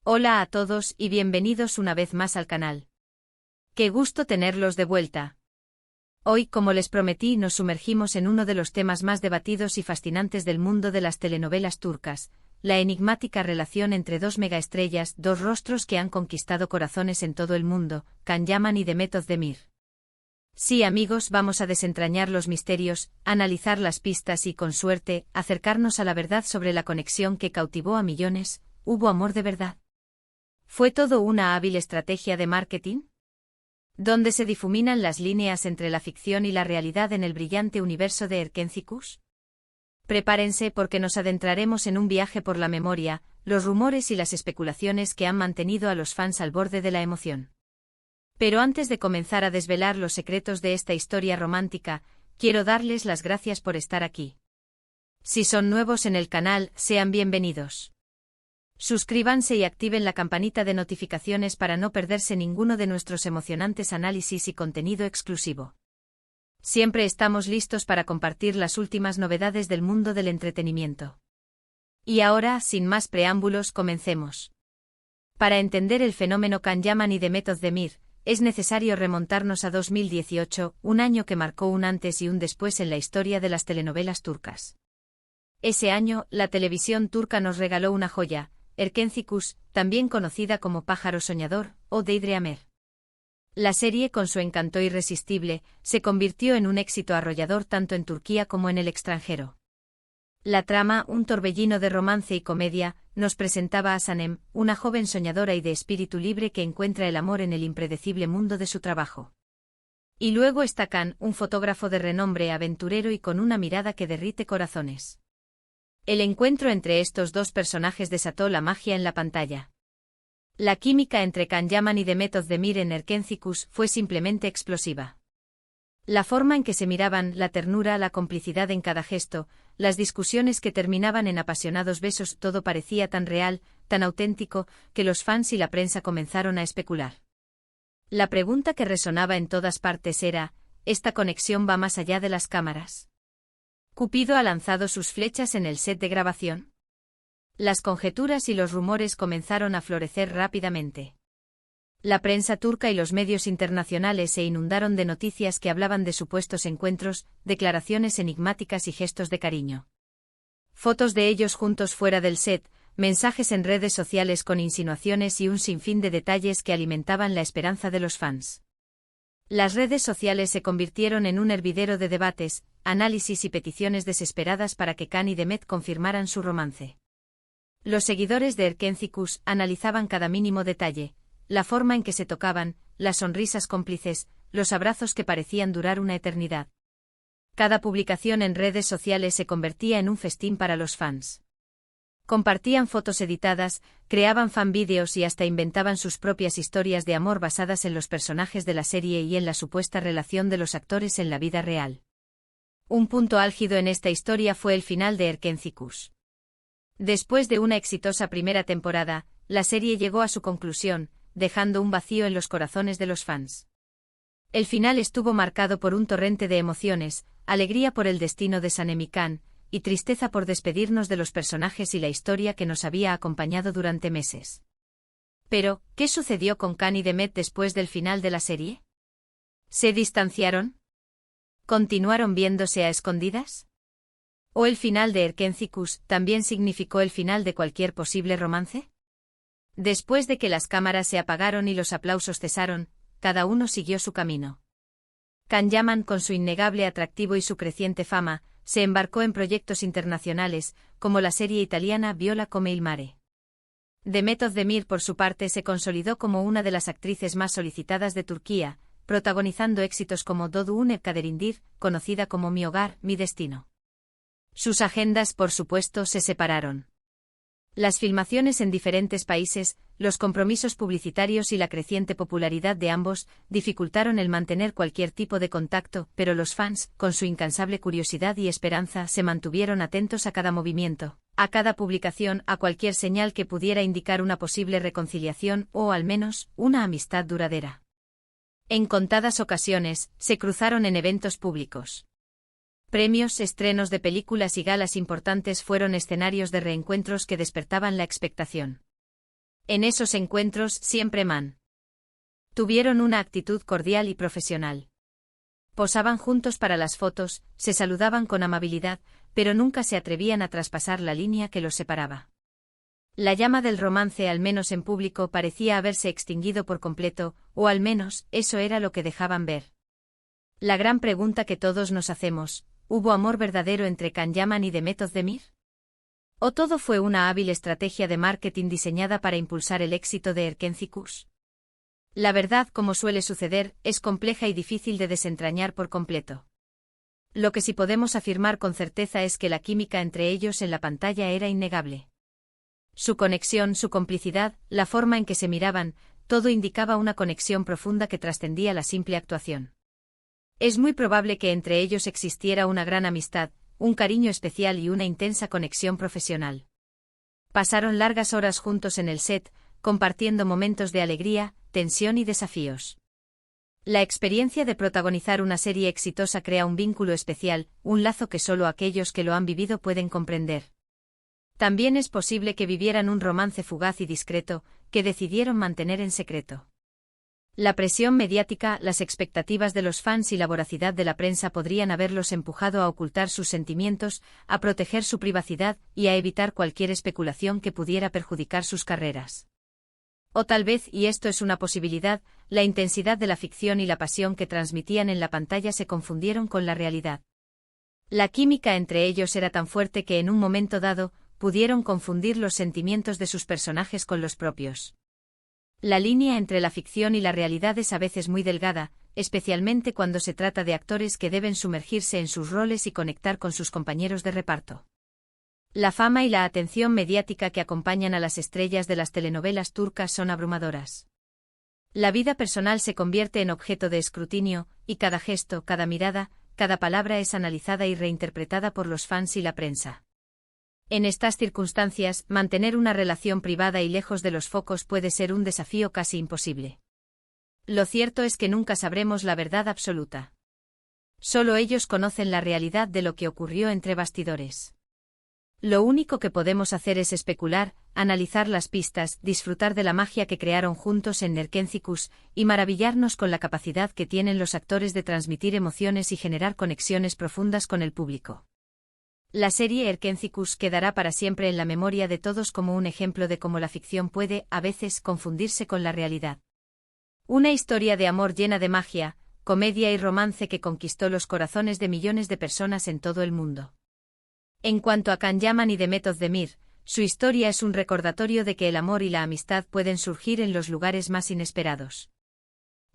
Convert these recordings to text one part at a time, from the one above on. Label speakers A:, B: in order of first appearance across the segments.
A: Hola a todos y bienvenidos una vez más al canal. Qué gusto tenerlos de vuelta. Hoy, como les prometí, nos sumergimos en uno de los temas más debatidos y fascinantes del mundo de las telenovelas turcas, la enigmática relación entre dos megaestrellas, dos rostros que han conquistado corazones en todo el mundo, Can Yaman y Demet Özdemir. Sí, amigos, vamos a desentrañar los misterios, analizar las pistas y, con suerte, acercarnos a la verdad sobre la conexión que cautivó a millones. ¿Hubo amor de verdad? ¿Fue todo una hábil estrategia de marketing? ¿Dónde se difuminan las líneas entre la ficción y la realidad en el brillante universo de Erkenci? Prepárense porque nos adentraremos en un viaje por la memoria, los rumores y las especulaciones que han mantenido a los fans al borde de la emoción. Pero antes de comenzar a desvelar los secretos de esta historia romántica, quiero darles las gracias por estar aquí. Si son nuevos en el canal, sean bienvenidos. Suscríbanse y activen la campanita de notificaciones para no perderse ninguno de nuestros emocionantes análisis y contenido exclusivo. Siempre estamos listos para compartir las últimas novedades del mundo del entretenimiento. Y ahora, sin más preámbulos, comencemos. Para entender el fenómeno Can Yaman y Demet Özdemir, es necesario remontarnos a 2018, un año que marcó un antes y un después en la historia de las telenovelas turcas. Ese año, la televisión turca nos regaló una joya, Erkenci, también conocida como Pájaro Soñador, o Deidre Amer. La serie, con su encanto irresistible, se convirtió en un éxito arrollador tanto en Turquía como en el extranjero. La trama, un torbellino de romance y comedia, nos presentaba a Sanem, una joven soñadora y de espíritu libre que encuentra el amor en el impredecible mundo de su trabajo. Y luego está Can, un fotógrafo de renombre, aventurero y con una mirada que derrite corazones. El encuentro entre estos dos personajes desató la magia en la pantalla. La química entre Can Yaman y Demet Özdemir en Erkenci fue simplemente explosiva. La forma en que se miraban, la ternura, la complicidad en cada gesto, las discusiones que terminaban en apasionados besos, todo parecía tan real, tan auténtico, que los fans y la prensa comenzaron a especular. La pregunta que resonaba en todas partes era, ¿esta conexión va más allá de las cámaras? ¿Cupido ha lanzado sus flechas en el set de grabación? Las conjeturas y los rumores comenzaron a florecer rápidamente. La prensa turca y los medios internacionales se inundaron de noticias que hablaban de supuestos encuentros, declaraciones enigmáticas y gestos de cariño. Fotos de ellos juntos fuera del set, mensajes en redes sociales con insinuaciones y un sinfín de detalles que alimentaban la esperanza de los fans. Las redes sociales se convirtieron en un hervidero de debates, análisis y peticiones desesperadas para que Can y Demet confirmaran su romance. Los seguidores de Erkenci analizaban cada mínimo detalle, la forma en que se tocaban, las sonrisas cómplices, los abrazos que parecían durar una eternidad. Cada publicación en redes sociales se convertía en un festín para los fans. Compartían fotos editadas, creaban fanvídeos y hasta inventaban sus propias historias de amor basadas en los personajes de la serie y en la supuesta relación de los actores en la vida real. Un punto álgido en esta historia fue el final de Erkenci. Después de una exitosa primera temporada, la serie llegó a su conclusión, dejando un vacío en los corazones de los fans. El final estuvo marcado por un torrente de emociones, alegría por el destino de Sanem y Can, y tristeza por despedirnos de los personajes y la historia que nos había acompañado durante meses. Pero, ¿qué sucedió con Can y Demet después del final de la serie? ¿Se distanciaron? ¿Continuaron viéndose a escondidas? ¿O el final de Erkenci también significó el final de cualquier posible romance? Después de que las cámaras se apagaron y los aplausos cesaron, cada uno siguió su camino. Can Yaman, con su innegable atractivo y su creciente fama, se embarcó en proyectos internacionales, como la serie italiana Viola come il mare. Demet Özdemir, por su parte, se consolidó como una de las actrices más solicitadas de Turquía, protagonizando éxitos como Doğduğun Ev Kaderindir, conocida como Mi hogar, mi destino. Sus agendas, por supuesto, se separaron. Las filmaciones en diferentes países, los compromisos publicitarios y la creciente popularidad de ambos dificultaron el mantener cualquier tipo de contacto, pero los fans, con su incansable curiosidad y esperanza, se mantuvieron atentos a cada movimiento, a cada publicación, a cualquier señal que pudiera indicar una posible reconciliación o, al menos, una amistad duradera. En contadas ocasiones, se cruzaron en eventos públicos. Premios, estrenos de películas y galas importantes fueron escenarios de reencuentros que despertaban la expectación. En esos encuentros siempre tuvieron una actitud cordial y profesional. Posaban juntos para las fotos, se saludaban con amabilidad, pero nunca se atrevían a traspasar la línea que los separaba. La llama del romance, al menos en público, parecía haberse extinguido por completo, o al menos, eso era lo que dejaban ver. La gran pregunta que todos nos hacemos: ¿hubo amor verdadero entre Can Yaman y Demet Özdemir? ¿O todo fue una hábil estrategia de marketing diseñada para impulsar el éxito de Erkenci-Kuş? La verdad, como suele suceder, es compleja y difícil de desentrañar por completo. Lo que sí podemos afirmar con certeza es que la química entre ellos en la pantalla era innegable. Su conexión, su complicidad, la forma en que se miraban, todo indicaba una conexión profunda que trascendía la simple actuación. Es muy probable que entre ellos existiera una gran amistad, un cariño especial y una intensa conexión profesional. Pasaron largas horas juntos en el set, compartiendo momentos de alegría, tensión y desafíos. La experiencia de protagonizar una serie exitosa crea un vínculo especial, un lazo que solo aquellos que lo han vivido pueden comprender. También es posible que vivieran un romance fugaz y discreto, que decidieron mantener en secreto. La presión mediática, las expectativas de los fans y la voracidad de la prensa podrían haberlos empujado a ocultar sus sentimientos, a proteger su privacidad y a evitar cualquier especulación que pudiera perjudicar sus carreras. O tal vez, y esto es una posibilidad, la intensidad de la ficción y la pasión que transmitían en la pantalla se confundieron con la realidad. La química entre ellos era tan fuerte que en un momento dado, pudieron confundir los sentimientos de sus personajes con los propios. La línea entre la ficción y la realidad es a veces muy delgada, especialmente cuando se trata de actores que deben sumergirse en sus roles y conectar con sus compañeros de reparto. La fama y la atención mediática que acompañan a las estrellas de las telenovelas turcas son abrumadoras. La vida personal se convierte en objeto de escrutinio, y cada gesto, cada mirada, cada palabra es analizada y reinterpretada por los fans y la prensa. En estas circunstancias, mantener una relación privada y lejos de los focos puede ser un desafío casi imposible. Lo cierto es que nunca sabremos la verdad absoluta. Solo ellos conocen la realidad de lo que ocurrió entre bastidores. Lo único que podemos hacer es especular, analizar las pistas, disfrutar de la magia que crearon juntos en Erkenci-Kuş, y maravillarnos con la capacidad que tienen los actores de transmitir emociones y generar conexiones profundas con el público. La serie Erkenci-Kuş quedará para siempre en la memoria de todos como un ejemplo de cómo la ficción puede, a veces, confundirse con la realidad. Una historia de amor llena de magia, comedia y romance que conquistó los corazones de millones de personas en todo el mundo. En cuanto a Can Yaman y Demet Özdemir, su historia es un recordatorio de que el amor y la amistad pueden surgir en los lugares más inesperados.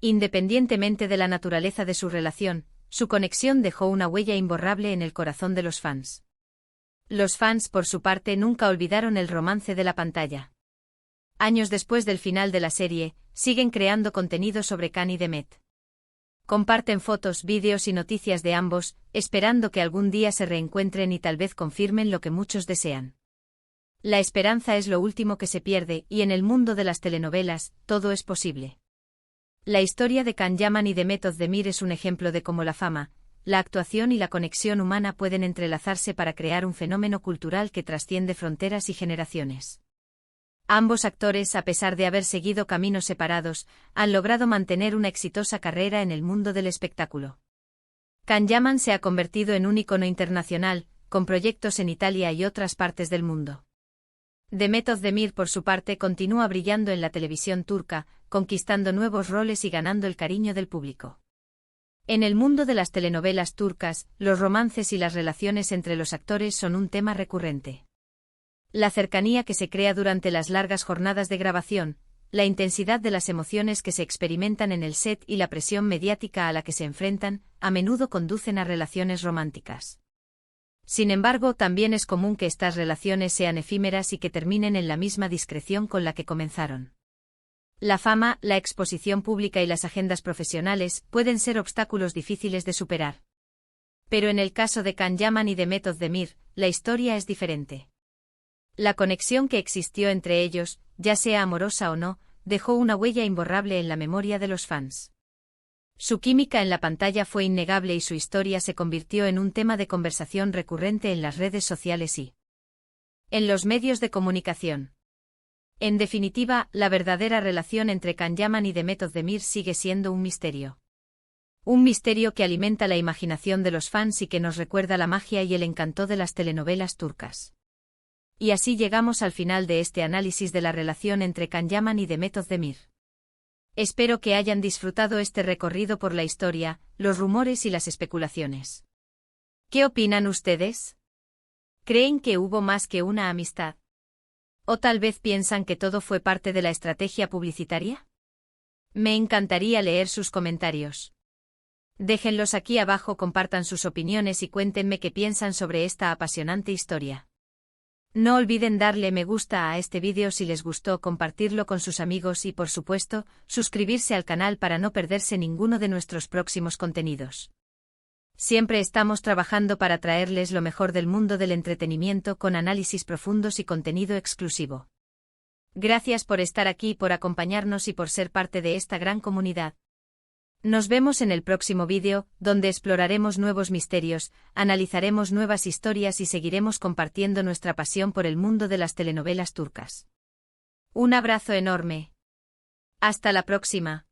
A: Independientemente de la naturaleza de su relación, su conexión dejó una huella imborrable en el corazón de los fans. Los fans, por su parte, nunca olvidaron el romance de la pantalla. Años después del final de la serie, siguen creando contenido sobre Can y Demet. Comparten fotos, vídeos y noticias de ambos, esperando que algún día se reencuentren y tal vez confirmen lo que muchos desean. La esperanza es lo último que se pierde, y en el mundo de las telenovelas, todo es posible. La historia de Can Yaman y Demet Özdemir es un ejemplo de cómo la fama, la actuación y la conexión humana pueden entrelazarse para crear un fenómeno cultural que trasciende fronteras y generaciones. Ambos actores, a pesar de haber seguido caminos separados, han logrado mantener una exitosa carrera en el mundo del espectáculo. Can Yaman se ha convertido en un ícono internacional, con proyectos en Italia y otras partes del mundo. Demet Özdemir, por su parte, continúa brillando en la televisión turca, conquistando nuevos roles y ganando el cariño del público. En el mundo de las telenovelas turcas, los romances y las relaciones entre los actores son un tema recurrente. La cercanía que se crea durante las largas jornadas de grabación, la intensidad de las emociones que se experimentan en el set y la presión mediática a la que se enfrentan, a menudo conducen a relaciones románticas. Sin embargo, también es común que estas relaciones sean efímeras y que terminen en la misma discreción con la que comenzaron. La fama, la exposición pública y las agendas profesionales pueden ser obstáculos difíciles de superar. Pero en el caso de Can Yaman y Demet Özdemir, la historia es diferente. La conexión que existió entre ellos, ya sea amorosa o no, dejó una huella imborrable en la memoria de los fans. Su química en la pantalla fue innegable y su historia se convirtió en un tema de conversación recurrente en las redes sociales y en los medios de comunicación. En definitiva, la verdadera relación entre Can Yaman y Demet Özdemir sigue siendo un misterio. Un misterio que alimenta la imaginación de los fans y que nos recuerda la magia y el encanto de las telenovelas turcas. Y así llegamos al final de este análisis de la relación entre Can Yaman y Demet Özdemir. Espero que hayan disfrutado este recorrido por la historia, los rumores y las especulaciones. ¿Qué opinan ustedes? ¿Creen que hubo más que una amistad? ¿O tal vez piensan que todo fue parte de la estrategia publicitaria? Me encantaría leer sus comentarios. Déjenlos aquí abajo, compartan sus opiniones y cuéntenme qué piensan sobre esta apasionante historia. No olviden darle me gusta a este vídeo si les gustó, compartirlo con sus amigos y, por supuesto, suscribirse al canal para no perderse ninguno de nuestros próximos contenidos. Siempre estamos trabajando para traerles lo mejor del mundo del entretenimiento con análisis profundos y contenido exclusivo. Gracias por estar aquí, por acompañarnos y por ser parte de esta gran comunidad. Nos vemos en el próximo vídeo, donde exploraremos nuevos misterios, analizaremos nuevas historias y seguiremos compartiendo nuestra pasión por el mundo de las telenovelas turcas. Un abrazo enorme. Hasta la próxima.